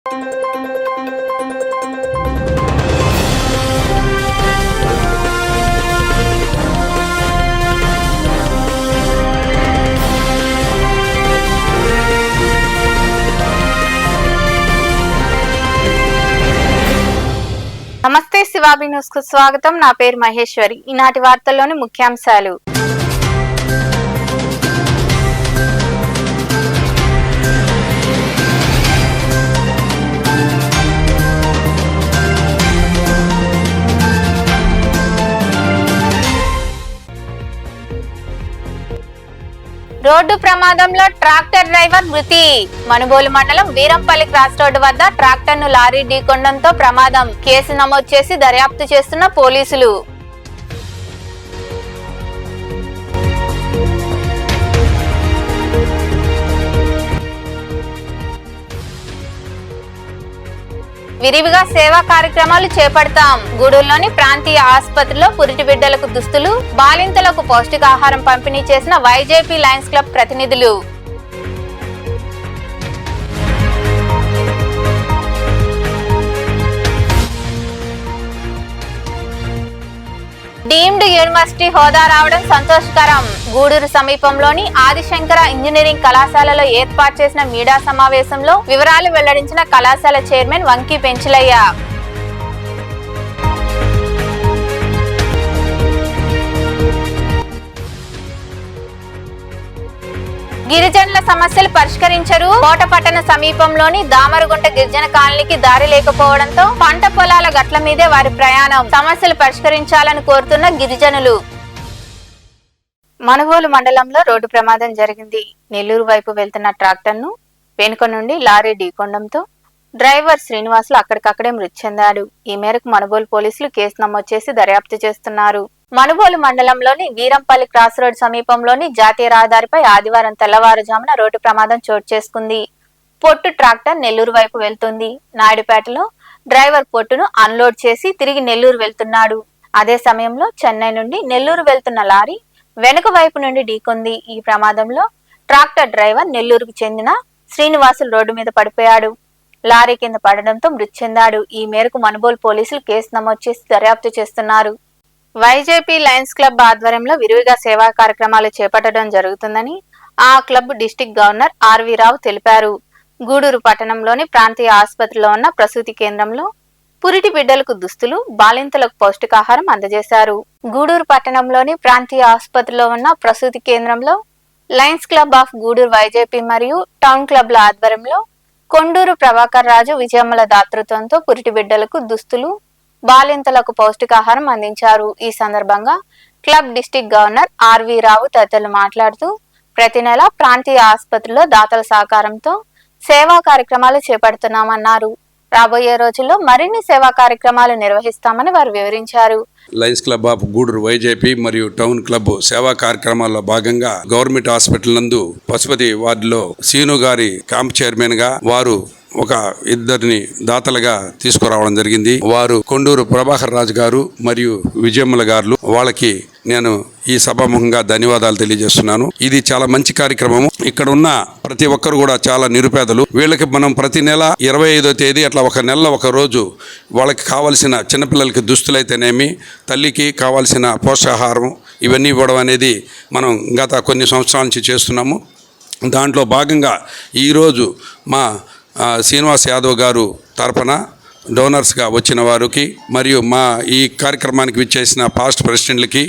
నమస్తే, శివాబి న్యూస్ కు స్వాగతం. నా పేరు మహేశ్వరి. ఈనాటి వార్తల్లోని ముఖ్యాంశాలు. రోడ్డు ప్రమాదంలో ట్రాక్టర్ డ్రైవర్ మృతి. మనుబోలు మండలం వీరంపల్లి క్రాస్ రోడ్డు వద్ద ట్రాక్టర్ ను లారీ ఢీకొనడంతో ప్రమాదం. కేసు నమోదు చేసి దర్యాప్తు చేస్తున్న పోలీసులు. విరివిగా సేవా కార్యక్రమాలు చేపడతాం. గూడూరులోని ప్రాంతీయ ఆసుపత్రిలో పురిటి బిడ్డలకు దుస్తులు, బాలింతలకు పౌష్టికాహారం పంపిణీ చేసిన వైజేపీ లయన్స్ క్లబ్ ప్రతినిధులు. డీమ్డ్ యూనివర్సిటీ హోదా రావడం సంతోషకరం. గూడూరు సమీపంలోని ఆదిశంకర ఇంజనీరింగ్ కళాశాలలో ఏర్పాటు చేసిన మీడియా సమావేశంలో వివరాలు వెల్లడించిన కళాశాల చైర్మన్ వంకి పెంచులయ్య. గిరిజనుల సమస్యలు పరిష్కరించరు. కోటపట్టణ సమీపంలోని దామరగుంట గిరిజన కాలనీకి దారి లేకపోవడంతో పంట పొలాల గట్ల మీదే వారి ప్రయాణం. సమస్యలు పరిష్కరించాలని కోరుతున్న గిరిజనులు. మనుబోలు మండలంలో రోడ్డు ప్రమాదం జరిగింది. నెల్లూరు వైపు వెళ్తున్న ట్రాక్టర్ ను వెనుక నుండి లారీ ఢీకొనడంతో డ్రైవర్ శ్రీనివాసులు అక్కడికక్కడే మృతి చెందాడు. ఈ మేరకు మనుబోలు పోలీసులు కేసు నమోదు చేసి దర్యాప్తు చేస్తున్నారు. మనుబోలు మండలంలోని వీరంపల్లి క్రాస్ రోడ్ సమీపంలోని జాతీయ రహదారిపై ఆదివారం తెల్లవారుజామున రోడ్డు ప్రమాదం చోటు చేసుకుంది. పొట్టు ట్రాక్టర్ నెల్లూరు వైపు వెళ్తుంది. నాయుడుపేటలో డ్రైవర్ పొట్టును అన్లోడ్ చేసి తిరిగి నెల్లూరు వెళ్తున్నాడు. అదే సమయంలో చెన్నై నుండి నెల్లూరు వెళ్తున్న లారీ వెనుక వైపు నుండి ఢీకొంది. ఈ ప్రమాదంలో ట్రాక్టర్ డ్రైవర్ నెల్లూరుకు చెందిన శ్రీనివాసులు రోడ్డు మీద పడిపోయాడు. లారీ కింద పడడంతో మృతి చెందాడు. ఈ మేరకు మనుబోలు పోలీసులు కేసు నమోదు చేసి దర్యాప్తు చేస్తున్నారు. వైజేపీ లయన్స్ క్లబ్ ఆధ్వర్యంలో విరివిగా సేవా కార్యక్రమాలు చేపట్టడం జరుగుతుందని ఆ క్లబ్ డిస్టిక్ గవర్నర్ ఆర్వి రావు తెలిపారు. గూడూరు పట్టణంలోని ప్రాంతీయ ఆసుపత్రిలో ఉన్న ప్రసూతి కేంద్రంలో పురిటి బిడ్డలకు దుస్తులు, బాలింతలకు పౌష్టికాహారం అందజేశారు. గూడూరు పట్టణంలోని ప్రాంతీయ ఆసుపత్రిలో ఉన్న ప్రసూతి కేంద్రంలో Lions Club of Gudur YJP మరియు టౌన్ క్లబ్ల ఆధ్వర్యంలో కొండూరు ప్రభాకర్ రాజు, విజయమ్మల దాతృత్వంతో పురిటి బిడ్డలకు దుస్తులు, బాలింతలకు పౌష్టికాహారం అందించారు. ఈ సందర్భంగా క్లబ్ డిస్టిక్ గవర్నర్ ఆర్వి రావు తదితరులు మాట్లాడుతూ ప్రతి నెల ప్రాంతీయ ఆసుపత్రిలో దాతల సహకారంతో సేవా కార్యక్రమాలు చేపడుతున్నామన్నారు. రాబోయే రోజుల్లో మరిన్ని సేవా కార్యక్రమాలు నిర్వహిస్తామని వారు వివరించారు. Lions Club of Gudur YJP మరియు టౌన్ క్లబ్ సేవా కార్యక్రమాల్లో భాగంగా గవర్నమెంట్ హాస్పిటల్ నందు పశుపతి వార్డులో సీను గారి క్యాంప్ చైర్మన్ గా వారు ఒక ఇద్దరిని దాతలుగా తీసుకురావడం జరిగింది. వారు కొండూరు ప్రభాకర్ రాజు గారు మరియు విజయమ్మల గారు. వాళ్ళకి నేను ఈ సభాముఖంగా ధన్యవాదాలు తెలియజేస్తున్నాను. ఇది చాలా మంచి కార్యక్రమం. ఇక్కడ ఉన్న ప్రతి ఒక్కరు కూడా చాలా నిరుపేదలు. వీళ్ళకి మనం ప్రతి నెల 25వ తేదీ అట్లా ఒక నెలలో ఒక రోజు వాళ్ళకి కావాల్సిన చిన్నపిల్లలకి దుస్తులైతేనేమి, తల్లికి కావాల్సిన పోషకాహారం ఇవన్నీ ఇవ్వడం అనేది మనం గత కొన్ని సంవత్సరాల నుంచి చేస్తున్నాము. దాంట్లో భాగంగా ఈరోజు మా శ్రీనివాస్ యాదవ్ గారు తరపున డోనర్స్గా వచ్చిన వారికి మరియు మా ఈ కార్యక్రమానికి విచ్చేసిన పాస్ట్ ప్రెసిడెంట్లకి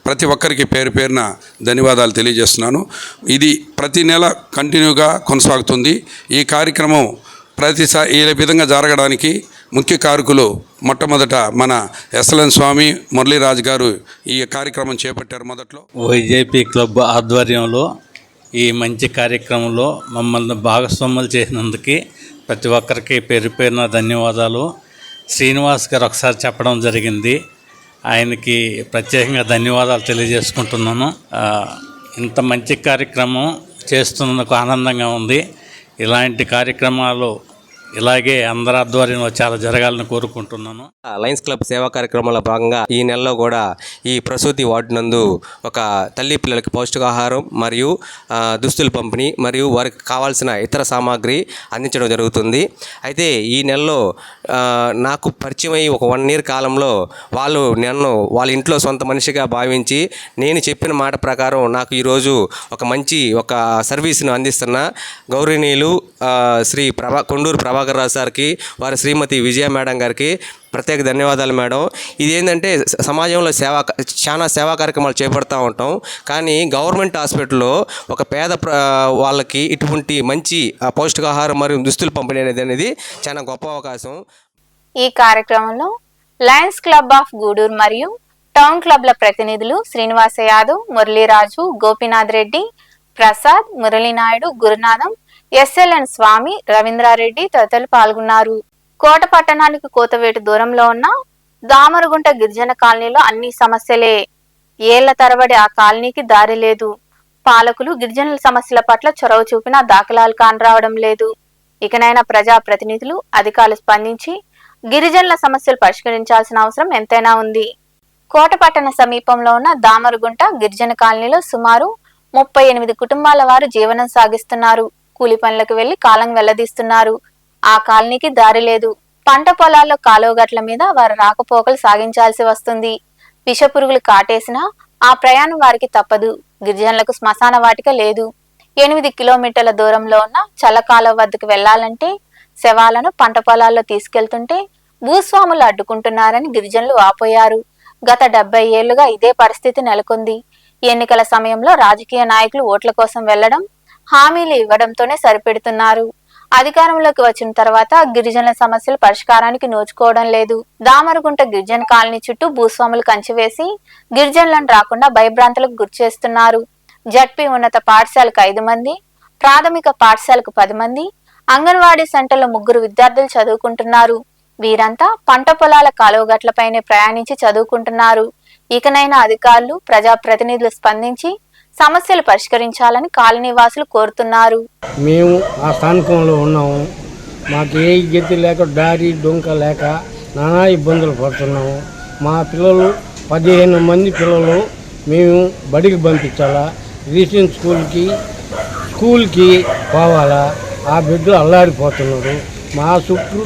ప్రతి ఒక్కరికి పేరు పేరున ధన్యవాదాలు తెలియజేస్తున్నాను. ఇది ప్రతి నెల కంటిన్యూగా కొనసాగుతుంది. ఈ కార్యక్రమం ప్రతిసారి ఈ విధంగా జరగడానికి ముఖ్య కారకులు మొట్టమొదట మన ఎస్ఎల్ఎన్ స్వామి మురళీరాజు గారు ఈ కార్యక్రమం చేపట్టారు. మొదట్లో వైజేపీ క్లబ్ ఆధ్వర్యంలో ఈ మంచి కార్యక్రమంలో మమ్మల్ని భాగస్వాములు చేసినందుకు ప్రతి ఒక్కరికి పేరు పేరున ధన్యవాదాలు. శ్రీనివాస్ గారు ఒకసారి చెప్పడం జరిగింది, ఆయనకి ప్రత్యేకంగా ధన్యవాదాలు తెలియజేసుకుంటున్నాను. ఇంత మంచి కార్యక్రమం చేస్తున్నందుకు ఆనందంగా ఉంది. ఇలాంటి కార్యక్రమాలు ఇలాగే అందరి ఆధ్వర్యంలో చాలా జరగాలని కోరుకుంటున్నాను. లయన్స్ క్లబ్ సేవా కార్యక్రమంలో భాగంగా ఈ నెలలో కూడా ఈ ప్రసూతి వార్డు నందు ఒక తల్లి పిల్లలకి పౌష్టికాహారం మరియు దుస్తులు పంపిణీ మరియు వారికి కావాల్సిన ఇతర సామాగ్రి అందించడం జరుగుతుంది. అయితే ఈ నెలలో నాకు పరిచయం అయ్యి ఒక 1 year కాలంలో వాళ్ళు నన్ను వాళ్ళ ఇంట్లో సొంత మనిషిగా భావించి నేను చెప్పిన మాట ప్రకారం నాకు ఈరోజు ఒక సర్వీస్ను అందిస్తున్న గౌరవనీయులు శ్రీ కొండూరు ప్రభాకర్ రావు సార్కి, వారి శ్రీమతి విజయ మేడం గారికి ప్రత్యేక ధన్యవాదాలు మేడం. ఇది ఏంటంటే సమాజంలో చాలా సేవా కార్యక్రమాలు చేపడుతూ ఉంటాం, కానీ గవర్నమెంట్ హాస్పిటల్లో ఒక పేద వాళ్ళకి ఇటువంటి మంచి పౌష్టికాహారం మరియు దుస్తులు పంపిణీ అనేది చాలా గొప్ప అవకాశం. ఈ కార్యక్రమంలో లయన్స్ క్లబ్ ఆఫ్ గూడూరు మరియు టౌన్ క్లబ్ల ప్రతినిధులు శ్రీనివాస యాదవ్, మురళీరాజు, గోపీనాథ్ రెడ్డి, ప్రసాద్, మురళీనాయుడు, గురునాథం, ఎస్ఎల్ఎన్ స్వామి, రవీంద్రారెడ్డి తదితరులు పాల్గొన్నారు. కోట పట్టణానికి కోతవేటు దూరంలో ఉన్న దామరగుంట గిరిజన కాలనీలో అన్ని సమస్యలే. ఏళ్ల తరబడి ఆ కాలనీకి దారి లేదు. పాలకులు గిరిజనుల సమస్యల పట్ల చొరవ చూపినా దాఖలాలు కానరావడం లేదు. ఇకనైనా ప్రజా ప్రతినిధులు, అధికారులు స్పందించి గిరిజనుల సమస్యలు పరిష్కరించాల్సిన అవసరం ఎంతైనా ఉంది. కోటపట్టణ సమీపంలో ఉన్న దామరగుంట గిరిజన కాలనీలో సుమారు 38 కుటుంబాల వారు జీవనం సాగిస్తున్నారు. కూలి పనులకు వెళ్లి కాలం వెళ్లదీస్తున్నారు. ఆ కాలనీకి దారి లేదు. పంట పొలాల్లో కాలువగట్ల మీద వారు రాకపోకలు సాగించాల్సి వస్తుంది. విషపురుగులు కాటేసినా ఆ ప్రయాణం వారికి తప్పదు. గిరిజనులకు శ్మశాన వాటిక లేదు. 8 కిలోమీటర్ల దూరంలో ఉన్న చల్లకాలువ వద్దకు వెళ్లాలంటే శవాలను పంట పొలాల్లో తీసుకెళ్తుంటే భూస్వాములు అడ్డుకుంటున్నారని గిరిజనులు వాపోయారు. గత 70 ఏళ్లుగా ఇదే పరిస్థితి నెలకొంది. ఎన్నికల సమయంలో రాజకీయ నాయకులు ఓట్ల కోసం వెళ్లడం, హామీలు ఇవ్వడంతోనే సరిపెడుతున్నారు. అధికారంలోకి వచ్చిన తర్వాత గిరిజనుల సమస్యల పరిష్కారానికి నోచుకోవడం లేదు. దామరగుంట గిరిజన కాలనీ చుట్టూ భూస్వాములు కంచివేసి గిరిజనులను రాకుండా భయభ్రాంతులకు గురిచేస్తున్నారు. జడ్పీ ఉన్నత పాఠశాలకు 5 మంది, ప్రాథమిక పాఠశాలకు 10 మంది, అంగన్వాడీ సెంటర్లో 3 విద్యార్థులు చదువుకుంటున్నారు. వీరంతా పంట పొలాల కాలువగట్లపైనే ప్రయాణించి చదువుకుంటున్నారు. ఇకనైనా అధికారులు, ప్రజాప్రతినిధులు స్పందించి సమస్యలు పరిష్కరించాలని కాలనీ వాసులు కోరుతున్నారు. మేము ఆ స్థానికంలో ఉన్నాము. మాకు ఏ గతి లేక దారి డొంక లేక నానా ఇబ్బందులు పడుతున్నాము. మా పిల్లలు 15 మంది పిల్లలు మేము బడికి పంపించాలా, రీసెంట్ స్కూల్కి పోవాలా. ఆ బిడ్డలు అల్లాడిపోతున్నారు. మా చుట్టూ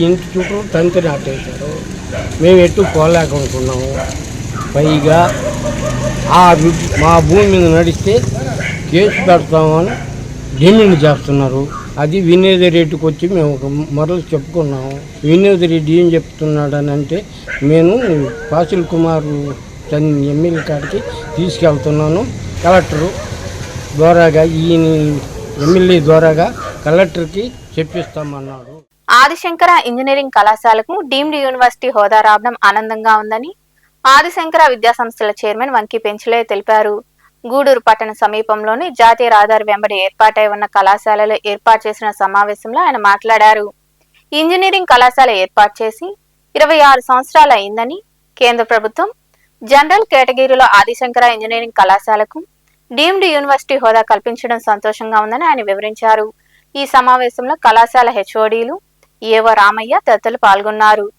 ఇంటి చుట్టూ తంతి నాటేశారు. మేము ఎటు పోలేకుంటున్నాము. పైగా మా భూమి మీద నడిస్తే కేసు పెడతామని డిమాండ్ చేస్తున్నారు. అది వినోద్ రెడ్డికి వచ్చి మేము ఒక మరలు చెప్పుకున్నాము. వినోద్ రెడ్డి ఏం చెప్తున్నాడని అంటే, నేను ఫాసిల్ కుమార్ ఎమ్మెల్యే కాడికి తీసుకెళ్తున్నాను, కలెక్టరు ద్వారాగా ఈయన ఎమ్మెల్యే ద్వారాగా కలెక్టర్కి చెప్పిస్తామన్నాడు. ఆదిశంకర ఇంజనీరింగ్ కళాశాలకు డీమ్డ్ యూనివర్సిటీ హోదా రావడం ఆనందంగా ఉందని ఆదిశంకర విద్యాసంస్థల చైర్మన్ వంకి పెంచలే తెలిపారు. గూడూరు పట్టణ సమీపంలోని జాతీయ రహదారి వెంబడి ఏర్పాటై ఉన్న కళాశాలలో ఏర్పాటు చేసిన సమావేశంలో ఆయన మాట్లాడారు. ఇంజనీరింగ్ కళాశాల ఏర్పాటు చేసి 26 సంవత్సరాలు అయిందని, కేంద్ర ప్రభుత్వం జనరల్ కేటగిరీలో ఆదిశంకర ఇంజనీరింగ్ కళాశాలకు డీమ్డ్ యూనివర్సిటీ హోదా కల్పించడం సంతోషంగా ఉందని ఆయన వివరించారు. ఈ సమావేశంలో కళాశాల హెచ్ఓడీలు, ఏవో రామయ్య తదితరులు పాల్గొన్నారు.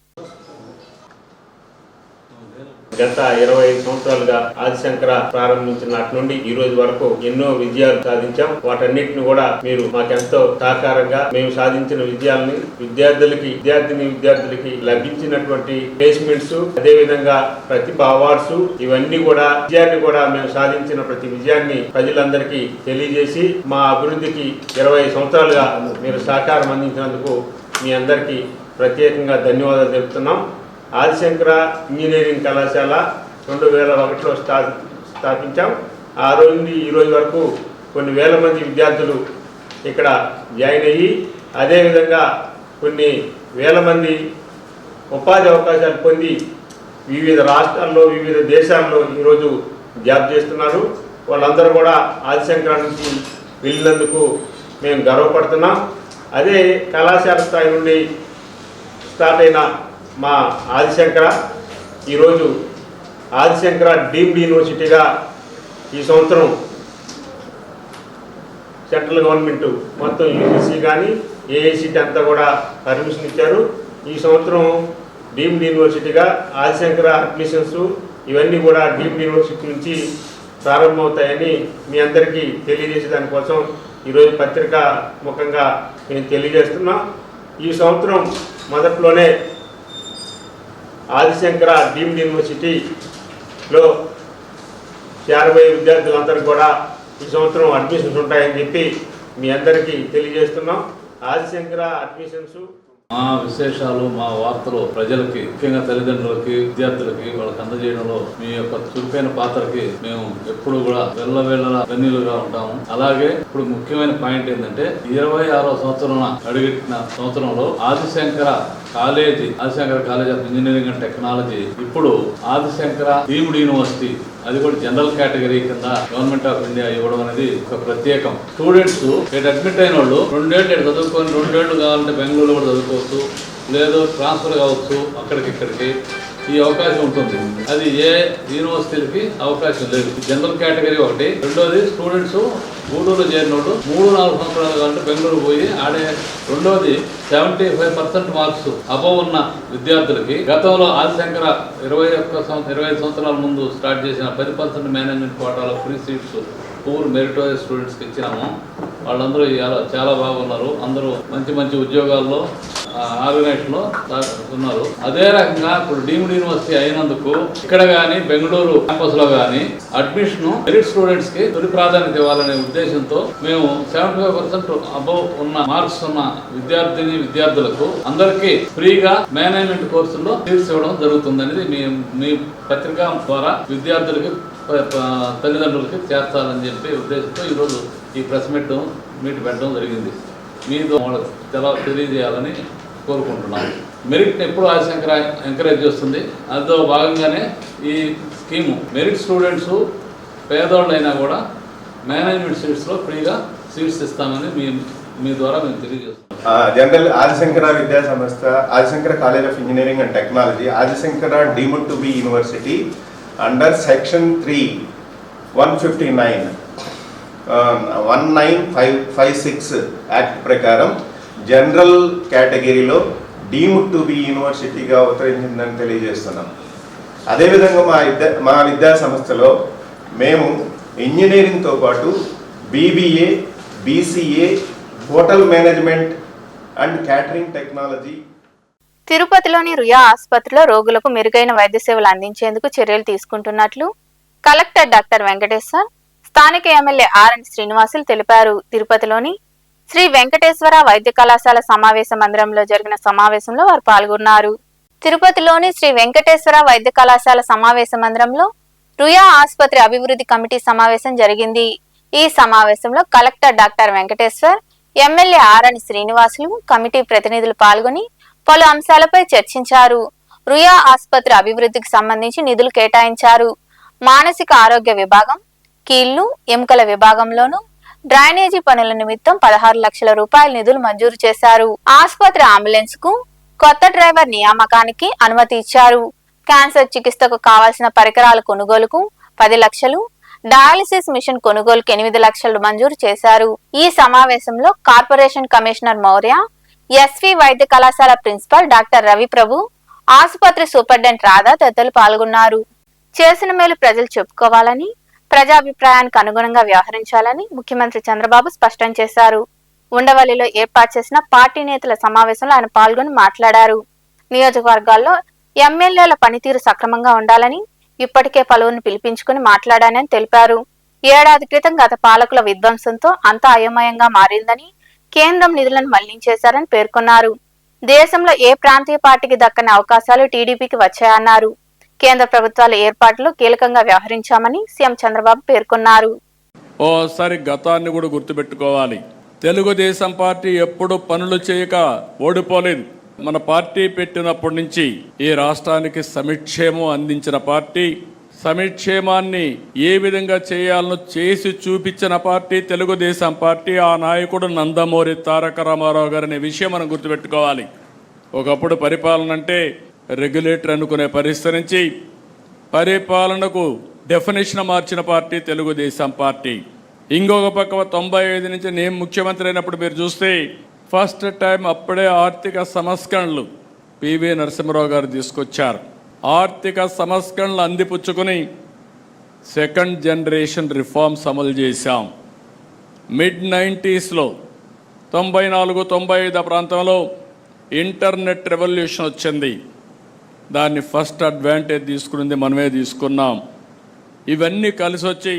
గత 25 సంవత్సరాలుగా ఆదిశంకర ప్రారంభించిన నాటి నుండి ఈ రోజు వరకు ఎన్నో విజయాలు సాధించాం. వాటన్నిటిని కూడా మీరు మాకెంతో సహకారంగా మేము సాధించిన విజయాలని విద్యార్థులకి లభించినటువంటి ప్లేస్మెంట్స్, అదే విధంగా ప్రతిభ అవార్డ్స్, ఇవన్నీ కూడా విజయాన్ని కూడా మేము సాధించిన ప్రతి విజయాన్ని ప్రజలందరికీ తెలియజేసి మా అభివృద్ధికి 20 సంవత్సరాలుగా మీరు సహకారం అందించినందుకు మీ అందరికీ ప్రత్యేకంగా ధన్యవాదాలు తెలుపుతున్నాం. ఆదిశంకర ఇంజనీరింగ్ కళాశాల 2001లో స్థాపించాం. ఆ రోజు నుండి ఈ రోజు వరకు కొన్ని వేల మంది విద్యార్థులు ఇక్కడ జాయిన్ అయ్యి, అదేవిధంగా కొన్ని వేల మంది ఉపాధి అవకాశాలు పొంది వివిధ రాష్ట్రాల్లో, వివిధ దేశాల్లో ఈరోజు జాబ్ చేస్తున్నారు. వాళ్ళందరూ కూడా ఆదిశంకర నుంచి వెళ్ళినందుకు మేము గర్వపడుతున్నాం. అదే కళాశాల స్థాయి నుండి స్టార్ట్ అయిన మా ఆదిశంకర ఈరోజు ఆదిశంకర డీమ్డ్ యూనివర్సిటీగా ఈ సంవత్సరం సెంట్రల్ గవర్నమెంట్ మొత్తం యూజీసీ కానీ, ఏఐసిటి అంతా కూడా పర్మిషన్ ఇచ్చారు. ఈ సంవత్సరం డీమ్డ్ యూనివర్సిటీగా ఆదిశంకర అడ్మిషన్స్ ఇవన్నీ కూడా డీమ్డ్ యూనివర్సిటీ నుంచి ప్రారంభమవుతాయని మీ అందరికీ తెలియజేసే దానికోసం ఈరోజు పత్రికా ముఖంగా నేను తెలియజేస్తున్నాం. ఈ సంవత్సరం మొదట్లోనే ఆదిశంకర డీమ్డ్ యూనివర్సిటీలో చేరబోయే విద్యార్థులందరికీ కూడా ఈ సంవత్సరం అడ్మిషన్స్ ఉంటాయని చెప్పి మీ అందరికీ తెలియజేస్తున్నాం. ఆదిశంకర అడ్మిషన్స్ మా విశేషాలు, మా వార్తలు ప్రజలకి, ముఖ్యంగా తల్లిదండ్రులకి, విద్యార్థులకి వాళ్ళకి అందజేయడంలో మీ యొక్క చురుకైన పాత్రకి మేము ఎప్పుడు కూడా వెళ్ళవేళ్ళ ధన్యులుగా ఉంటాము. అలాగే ఇప్పుడు ముఖ్యమైన పాయింట్ ఏంటంటే 26వ సంవత్సరం అడుగెట్టిన సంవత్సరంలో Adi Shankara college of engineering and technology ఇప్పుడు ఆదిశంకర డీమ్డ్ యూనివర్సిటీ, అది కూడా జనరల్ కేటగిరీ కింద గవర్నమెంట్ ఆఫ్ ఇండియా ఇవ్వడం అనేది ఒక ప్రత్యేకం. స్టూడెంట్స్ ఇక్కడ అడ్మిట్ అయిన వాళ్ళు 2 ఏళ్ళు ఇక్కడ చదువుకొని 2 ఏళ్ళు కావాలంటే బెంగళూరులో కూడా చదువుకోవచ్చు, లేదు ట్రాన్స్ఫర్ కావచ్చు అక్కడికి ఇక్కడికి, ఈ అవకాశం ఉంటుంది. అది ఏ యూనివర్సిటీలకి అవకాశం లేదు. జనరల్ కేటగిరీ ఒకటి. రెండోది స్టూడెంట్స్ గూడూరులో చేరినోడు 3-4 సంవత్సరాలు కావాలంటే బెంగళూరు పోయి ఆడే. రెండోది 75% మార్క్స్ అబవ్ ఉన్న విద్యార్థులకి గతంలో ఆదిశంకర 25 సంవత్సరాల ముందు స్టార్ట్ చేసిన 10% మేనేజ్మెంట్ కోటాలో ఫ్రీ సీట్స్ పూర్ మెరిటోరియస్ స్టూడెంట్స్కి ఇచ్చినాము. వాళ్ళందరూ చాలా బాగున్నారు. అందరూ మంచి మంచి ఉద్యోగాల్లో ఆర్గనైజేషన్లో ఉన్నారు. అదే రకంగా ఇప్పుడు డీమ్డ్ యూనివర్సిటీ అయినందుకు ఇక్కడ కానీ బెంగళూరు క్యాంపస్లో కానీ అడ్మిషన్ మెరిట్ స్టూడెంట్స్కి తొలి ప్రాధాన్యత ఇవ్వాలనే ఉద్దేశంతో మేము 75% అబవ్ ఉన్న మార్క్స్ ఉన్న విద్యార్థులకు అందరికీ ఫ్రీగా మేనేజ్మెంట్ కోర్సుల్లో సీట్స్ ఇవ్వడం జరుగుతుందనేది మీ పత్రిక ద్వారా విద్యార్థులకి, తల్లిదండ్రులకి చేర్చాలని చెప్పి ఉద్దేశంతో ఈరోజు ఈ ప్రెస్ మీట్ పెట్టడం జరిగింది. మీతో వాళ్ళకి తెలియజేయాలని కోరుకుంటున్నాను. మెరిట్ ఎప్పుడు ఆదిశంకర ఎంకరేజ్ చేస్తుంది. అందులో భాగంగానే ఈ స్కీము మెరిట్ స్టూడెంట్స్ పేదోళ్ళైనా కూడా మేనేజ్మెంట్ సీట్స్లో ఫ్రీగా సీట్స్ ఇస్తామని మీ ద్వారా మేము తెలియజేస్తున్నాం. జనరల్ ఆదిశంకర విద్యా సంస్థ, Adi Shankara college of engineering and technology, Adi Shankara deemed to be university under section 3 159 1956 act ప్రకారం జనరల్ కేటగిరీలో డీమ్డ్ టు బి యూనివర్సిటీగా అవతరించిందని తెలియజేస్తున్నాం. అదేవిధంగా మా విద్యా సంస్థలో మేము ఇంజనీరింగ్తో పాటు BBA, BCA, hotel management and catering technology. తిరుపతిలోని రుయా ఆసుపత్రిలో రోగులకు మెరుగైన వైద్య సేవలు అందించేందుకు చర్యలు తీసుకుంటున్నట్లు కలెక్టర్ డాక్టర్ వెంకటేశ్వర్, స్థానిక ఎమ్మెల్యే ఆర్ఎన్ శ్రీనివాసులు తెలిపారు. తిరుపతిలోని శ్రీ వెంకటేశ్వర వైద్య కళాశాల సమావేశ మందిరంలో జరిగిన సమావేశంలో వారు పాల్గొన్నారు. తిరుపతిలోని శ్రీ వెంకటేశ్వర వైద్య కళాశాల సమావేశ మందిరంలో రుయా ఆసుపత్రి అభివృద్ధి కమిటీ సమావేశం జరిగింది. ఈ సమావేశంలో collector doctor Venkateshwar, MLA RN Srinivasulu, committee ప్రతినిధులు పాల్గొని పలు అంశాలపై చర్చించారు. రుయా ఆసుపత్రి అభివృద్ధికి సంబంధించి నిధులు కేటాయించారు. మానసిక ఆరోగ్య విభాగం, కీళ్లు, ఎముకల విభాగంలోనూ డ్రైనేజీ పనుల నిమిత్తం 16 లక్షల రూపాయల నిధులు మంజూరు చేశారు. ఆసుపత్రి అంబులెన్స్ కు కొత్త డ్రైవర్ నియామకానికి అనుమతి ఇచ్చారు. క్యాన్సర్ చికిత్సకు కావాల్సిన పరికరాల కొనుగోలుకు 10 లక్షలు, డయాలిసిస్ మిషన్ కొనుగోలుకు 8 లక్షలు మంజూరు చేశారు. ఈ సమావేశంలో కార్పొరేషన్ కమిషనర్ మౌర్య, ఎస్వి వైద్య కళాశాల ప్రిన్సిపల్ డాక్టర్ రవి ప్రభు, ఆసుపత్రి సూపరింటెండెంట్ రాధా తదితరులు పాల్గొన్నారు. చేసిన మేలు ప్రజలు చెప్పుకోవాలని, ప్రజాభిప్రాయానికి అనుగుణంగా వ్యవహరించాలని ముఖ్యమంత్రి చంద్రబాబు స్పష్టం చేశారు. ఉండవల్లిలో ఏర్పాటు చేసిన పార్టీ నేతల సమావేశంలో ఆయన పాల్గొని మాట్లాడారు. నియోజకవర్గాల్లో ఎమ్మెల్యేల పనితీరు సక్రమంగా ఉండాలని ఇప్పటికే పలువురిని పిలిపించుకుని మాట్లాడానని తెలిపారు. ఏడాది క్రితం గత పాలకుల విధ్వంసంతో అంతా అయోమయంగా మారిందని, కేంద్రం నిధులను మళ్లించేశారని పేర్కొన్నారు. దేశంలో ఏ ప్రాంతీయ పార్టీకి దక్కని అవకాశాలు టీడీపీకి వచ్చాయన్నారు. కేంద్ర ప్రభుత్వాల ఏర్పాట్లు కీలకంగా వ్యవహరించామని సీఎం చంద్రబాబు పేర్కొన్నారు. ఓసారి గతాన్ని కూడా గుర్తుపెట్టుకోవాలి. తెలుగుదేశం పార్టీ ఎప్పుడు పనులు చేయక ఓడిపోలేదు. మన పార్టీ పెట్టినప్పటి నుంచి ఈ రాష్ట్రానికి సంక్షేమం అందించిన పార్టీ, సంక్షేమాన్ని ఏ విధంగా చేయాలనో చేసి చూపించిన పార్టీ తెలుగుదేశం పార్టీ. ఆ నాయకుడు నందమూరి తారక రామారావు గారనే విషయం మనం గుర్తుపెట్టుకోవాలి. ఒకప్పుడు పరిపాలన అంటే రెగ్యులేటర్ అనుకునే పరిస్థితి నుంచి పరిపాలనకు డెఫినేషన్ మార్చిన పార్టీ తెలుగుదేశం పార్టీ. ఇంకొక పక్క 95 నుంచి నేను ముఖ్యమంత్రి అయినప్పుడు మీరు చూస్తే ఫస్ట్ టైం అప్పుడే ఆర్థిక సంస్కరణలు పివి నరసింహారావు గారు తీసుకొచ్చారు. ఆర్థిక సంస్కరణలు అందిపుచ్చుకొని సెకండ్ జనరేషన్ రిఫార్మ్స్ అమలు చేశాం. మిడ్-90s 94-95 ప్రాంతంలో ఇంటర్నెట్ రెవల్యూషన్ వచ్చింది. దాన్ని ఫస్ట్ అడ్వాంటేజ్ తీసుకున్నది మనమే తీసుకున్నాం. ఇవన్నీ కలిసి వచ్చి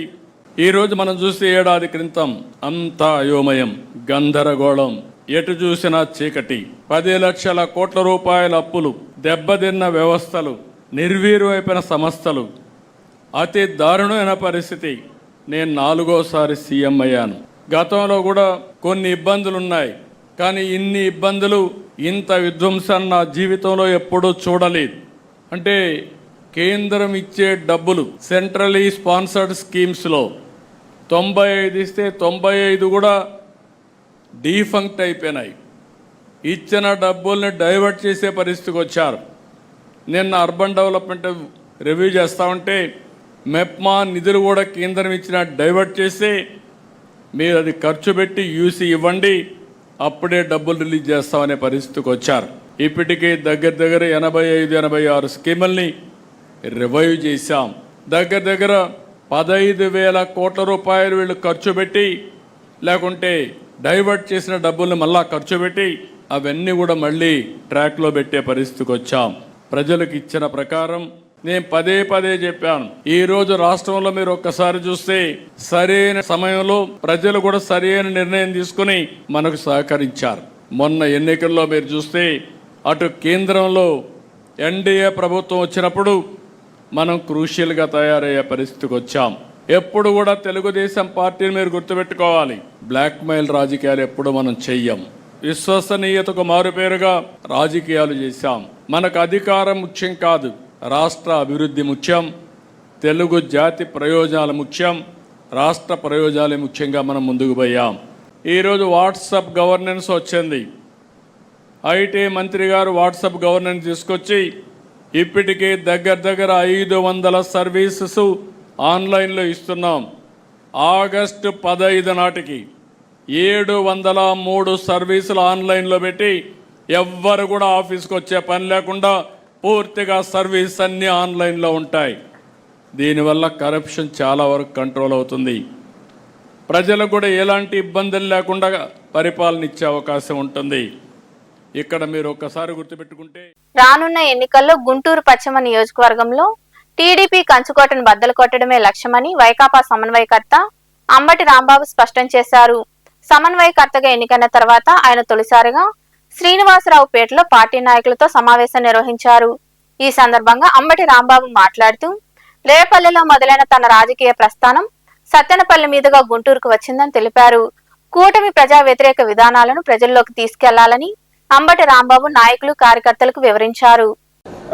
ఈరోజు మనం చూస్తే ఏడాది క్రితం అంతా అయోమయం, గందరగోళం, ఎటు చూసినా చీకటి, 10 లక్షల కోట్ల రూపాయల అప్పులు, దెబ్బతిన్న వ్యవస్థలు, నిర్వీర్యమైపోయిన సంస్థలు, అతి దారుణమైన పరిస్థితి. నేను 4వసారి సీఎం అయ్యాను. గతంలో కూడా కొన్ని ఇబ్బందులు ఉన్నాయి, కానీ ఇన్ని ఇబ్బందులు, ఇంత విధ్వంసాన్ని నా జీవితంలో ఎప్పుడూ చూడలేదు. అంటే కేంద్రం ఇచ్చే డబ్బులు సెంట్రలీ స్పాన్సర్డ్ స్కీమ్స్లో 95 ఇస్తే 95 కూడా డీఫంక్ట్ అయిపోయినాయి. ఇచ్చిన డబ్బుల్ని డైవర్ట్ చేసే పరిస్థితికి వచ్చారు. నిన్న అర్బన్ డెవలప్మెంట్ రివ్యూ చేస్తూ ఉంటే మెప్మా నిధులు కూడా కేంద్రం ఇచ్చిన డైవర్ట్ చేసి మీరు అది ఖర్చు పెట్టి యూసీ ఇవ్వండి, అప్పుడే డబ్బులు రిలీజ్ చేస్తామనే పరిస్థితికి వచ్చారు. ఇప్పటికే దగ్గర 85-86 స్కీముల్ని రివైవ్ చేశాం. దగ్గర 15,000 కోట్ల రూపాయలు వీళ్ళు ఖర్చు పెట్టి, లేకుంటే డైవర్ట్ చేసిన డబ్బుల్ని మళ్ళా ఖర్చు పెట్టి అవన్నీ కూడా మళ్ళీ ట్రాక్లో పెట్టే పరిస్థితికి వచ్చాం. ప్రజలకు ఇచ్చిన ప్రకారం నేను పదే చెప్పాను. ఈరోజు రాష్ట్రంలో మీరు ఒక్కసారి చూస్తే సరైన సమయంలో ప్రజలు కూడా సరైన నిర్ణయం తీసుకుని మనకు సహకరించారు. మొన్న ఎన్నికల్లో మీరు చూస్తే అటు కేంద్రంలో ఎన్డీఏ ప్రభుత్వం వచ్చినప్పుడు మనం క్రూషియల్గా తయారయ్యే పరిస్థితికి వచ్చాం. ఎప్పుడు కూడా తెలుగుదేశం పార్టీని మీరు గుర్తుపెట్టుకోవాలి, బ్లాక్మెయిల్ రాజకీయాలు ఎప్పుడు మనం చెయ్యం. విశ్వసనీయతకు మారుపేరుగా రాజకీయాలు చేశాం. మనకు అధికారం ముఖ్యం కాదు, రాష్ట్ర అభివృద్ధి ముఖ్యం, తెలుగు జాతి ప్రయోజనాలు ముఖ్యం, రాష్ట్ర ప్రయోజనాలే ముఖ్యంగా మనం ముందుకు పోయాం. ఈరోజు వాట్సాప్ గవర్నెన్స్ వచ్చింది. ఐటీ మంత్రి గారు వాట్సాప్ గవర్నెన్స్ తీసుకొచ్చి ఇప్పటికే దగ్గర 500 సర్వీసెస్ ఆన్లైన్లో ఇస్తున్నాం. ఆగస్టు 15 నాటికి 703 సర్వీసులు ఆన్లైన్లో పెట్టి ఎవ్వరు కూడా ఆఫీస్కి వచ్చే పని లేకుండా పూర్తిగా సర్వీస్ అన్నీ ఆన్లైన్లో ఉంటాయి. దీనివల్ల కరప్షన్ చాలా వరకు కంట్రోల్ అవుతుంది. ప్రజలకు కూడా ఎలాంటి ఇబ్బందులు లేకుండా పరిపాలన ఇచ్చే అవకాశం ఉంటుంది. ఇక్కడ మీరు ఒక్కసారి గుర్తుపెట్టుకుంటే రానున్న ఎన్నికల్లో గుంటూరు పశ్చిమ నియోజకవర్గంలో టీడీపీ కంచుకోటను బద్దలు కొట్టడమే లక్ష్యమని వైకాపా సమన్వయకర్త అంబటి రాంబాబు స్పష్టం చేశారు. సమన్వయకర్తగా ఎన్నికైన తర్వాత ఆయన తొలిసారిగా శ్రీనివాసరావుపేటలో పార్టీ నాయకులతో సమావేశం నిర్వహించారు. ఈ సందర్భంగా అంబటి రాంబాబు మాట్లాడుతూ రేపల్లెలో మొదలైన తన రాజకీయ ప్రస్థానం సత్తెనపల్లి మీదుగా గుంటూరుకు వచ్చిందని తెలిపారు. కూటమి ప్రజా వ్యతిరేక విధానాలను ప్రజల్లోకి తీసుకెళ్లాలని అంబటి రాంబాబు నాయకులు కార్యకర్తలకు వివరించారు.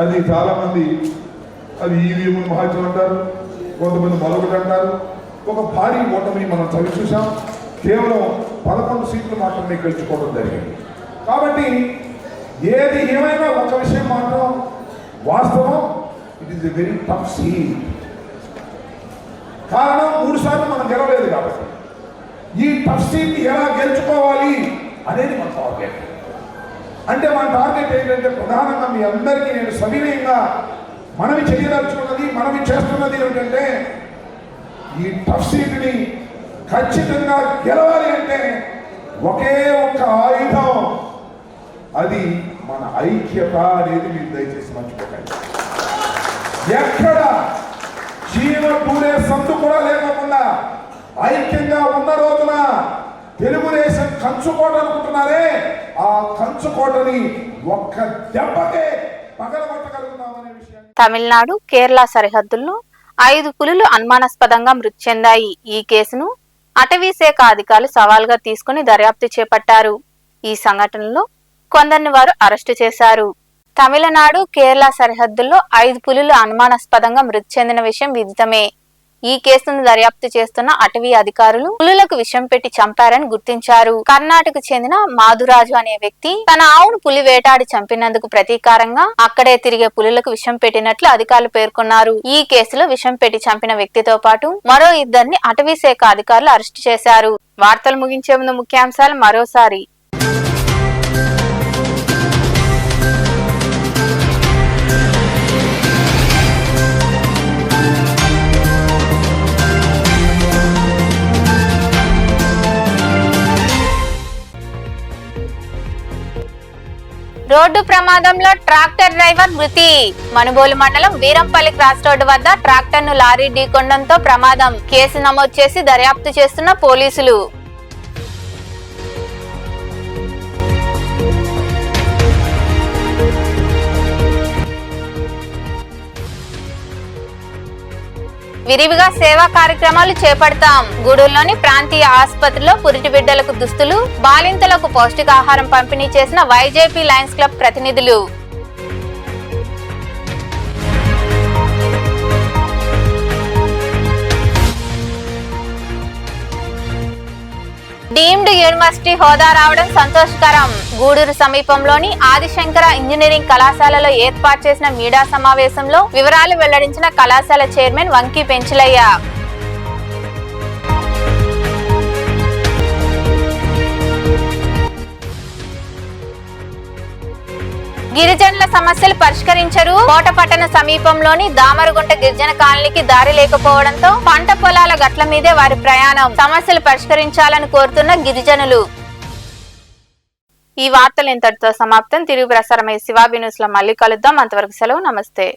అది చాలా మంది అది ఈవీఎంలు మహాజన్ అంటారు, కొంతమంది మరొకటి అంటారు. ఒక భారీ ఓటమిని మనం చవి చూసాం. కేవలం 11 సీట్లు మాత్రమే గెలుచుకోవడం జరిగింది. కాబట్టి ఏది ఏమైనా ఒక విషయం మాత్రం వాస్తవం, it is a very tough seat. కారణం 3 సార్లు మనం గెలవలేదు కాబట్టి ఈ టఫ్ సీట్ని ఎలా గెలుచుకోవాలి అనేది మన టార్గెట్. అంటే మన టార్గెట్ ఏంటంటే ప్రధానంగా మీ అందరికీ నేను సవినయంగా మనవి చేయదలుచుకున్నది, మనవి చేస్తున్నది ఏమిటంటే ఈ టఫ్ సీట్ని ఖచ్చితంగా గెలవాలి అంటే ఒకే ఒక్క ఆయుధం, అది మన ఐక్యత అనేది మీరు దయచేసి మర్చిపోకండి. ఎక్కడ చీమ పూరే సందు కూడా లేకుండా ఐక్యంగా ఉన్న రోజున తెలుగుదేశం కంచుకోట అనుకుంటున్నారే, ఆ కంచుకోటని ఒక్క దెబ్బకే పగలగొట్టగలుగుతామనే విషయం. తమిళనాడు కేరళ సరిహద్దుల్లో 5 పులులు అనుమానాస్పదంగా మృతి చెందాయి. ఈ కేసును అటవీ శాఖ అధికారులు సవాల్గా తీసుకుని దర్యాప్తు చేపట్టారు. ఈ సంఘటనలో కొందరిని వారు అరెస్టు చేశారు. తమిళనాడు కేరళ సరిహద్దుల్లో 5 పులులు అనుమానాస్పదంగా మృతి చెందిన విషయం విదితమే. ఈ కేసును దర్యాప్తు చేస్తున్న అటవీ అధికారులు పులులకు విషం పెట్టి చంపారని గుర్తించారు. కర్ణాటకకు చెందిన మాధురాజు అనే వ్యక్తి తన ఆవును పులి వేటాడి చంపినందుకు ప్రతీకారంగా అక్కడే తిరిగే పులులకు విషం పెట్టినట్లు అధికారులు పేర్కొన్నారు. ఈ కేసులో విషం పెట్టి చంపిన వ్యక్తితో పాటు మరో 2 అటవీ శాఖ అధికారులు అరెస్టు చేశారు. వార్తలు ముగించే ముందు ముఖ్యాంశాలు మరోసారి. రోడ్డు ప్రమాదంలో ట్రాక్టర్ డ్రైవర్ మృతి. మనుబోలు మండలం వీరంపల్లి క్రాస్ రోడ్డు వద్ద ట్రాక్టర్ ను లారీ ఢీకొనడంతో ప్రమాదం. కేసు నమోదు చేసి దర్యాప్తు చేస్తున్న పోలీసులు. విరివిగా సేవా కార్యక్రమాలు చేపడతాం. గూడూరులోని ప్రాంతీయ ఆసుపత్రిలో పురిటి బిడ్డలకు దుస్తులు, బాలింతలకు పౌష్టికాహారం పంపిణీ చేసిన వైజేపీ లయన్స్ క్లబ్ ప్రతినిధులు. డీమ్డ్ యూనివర్సిటీ హోదా రావడం సంతోషకరం. గూడూరు సమీపంలోని ఆదిశంకర ఇంజనీరింగ్ కళాశాలలో ఏర్పాటు చేసిన మీడియా సమావేశంలో వివరాలు వెల్లడించిన కళాశాల చైర్మన్ వంకి పెంచులయ్య. గిరిజనుల సమస్యలు పరిష్కరించరు. కోటపట్టణ సమీపంలోని దామరగుంట గిరిజన కాలనీకి దారి లేకపోవడంతో పంట పొలాల గట్ల మీదే వారి ప్రయాణం. సమస్యలు పరిష్కరించాలని కోరుతున్న గిరిజనులు. ఈ వార్తలు ఇంతటితో సమాప్తం. తిరిగి ప్రసారమై శివాబి న్యూస్ లో మళ్ళీ కలుద్దాం. అంతవరకు సెలవు. నమస్తే.